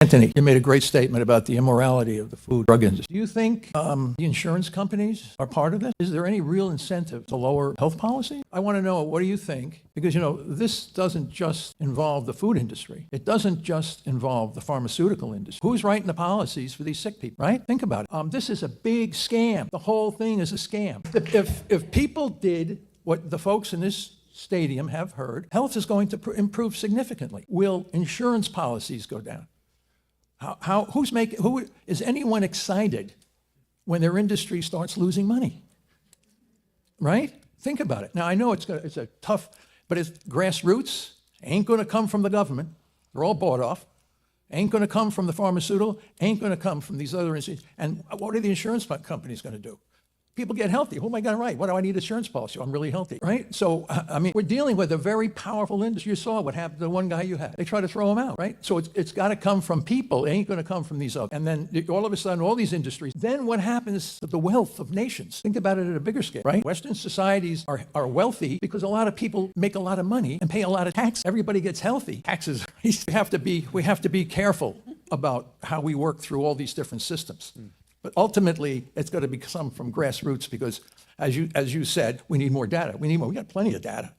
Anthony, you made a great statement about the immorality of the food drug industry. Do you think the insurance companies are part of this? Is there any real incentive to lower health policy? I want to know, what do you think? Because, this doesn't just involve the food industry. It doesn't just involve the pharmaceutical industry. Who's writing the policies for these sick people, right? Think about it. This is a big scam. The whole thing is a scam. If people did what the folks in this stadium have heard, health is going to improve significantly. Will insurance policies go down? Who is anyone excited when their industry starts losing money? Right? Think about it. Now, I know it's a tough, but it's grassroots. Ain't going to come from the government. They're all bought off. Ain't going to come from the pharmaceutical. Ain't going to come from these other institutions. And what are the insurance companies going to do? People get healthy. Who am I going to write? What do I need insurance policy? I'm really healthy, right? So, we're dealing with a very powerful industry. You saw what happened to the one guy you had. They try to throw him out, right? So it's got to come from people. It ain't going to come from these others. And then all of a sudden, all these industries, then what happens to the wealth of nations? Think about it at a bigger scale, right? Western societies are wealthy because a lot of people make a lot of money and pay a lot of tax. Everybody gets healthy. Taxes, we have to be careful about how we work through all these different systems. But ultimately, it's got to come from grassroots because, as you said, we need more data. We got plenty of data.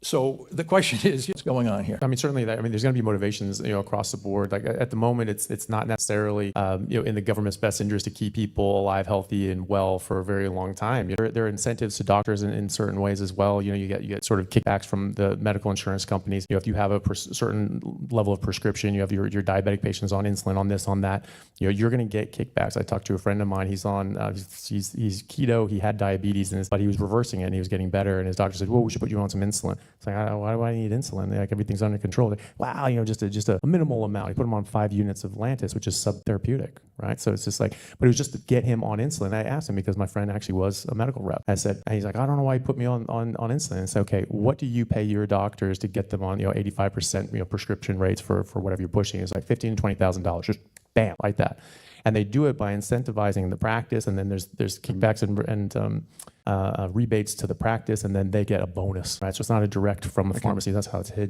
So the question is, what's going on here? Certainly there's going to be motivations, across the board. Like at the moment, it's not necessarily, in the government's best interest to keep people alive, healthy, and well for a very long time. There are incentives to doctors in certain ways as well. You get sort of kickbacks from the medical insurance companies. If you have a certain level of prescription, you have your diabetic patients on insulin, on this, on that. You're going to get kickbacks. I talked to a friend of mine. He's on, he's keto. He had diabetes, but he was reversing it and he was getting better. And his doctor said, "Well, we should put you on some insulin." It's like, why do I need insulin? Like everything's under control. Like, wow, just a minimal amount. He put him on 5 units of Lantus, which is subtherapeutic, right? So it's just like, but it was just to get him on insulin. I asked him because my friend actually was a medical rep. I said, and he's like, I don't know why he put me on insulin. And I said, okay, what do you pay your doctors to get them on 85% prescription rates for whatever you're pushing? It's like $15,000 to $20,000, just bam, like that. And they do it by incentivizing the practice, and then there's kickbacks and rebates to the practice, and then they get a bonus, right? So it's not a direct from the pharmacy. That's how it's hidden.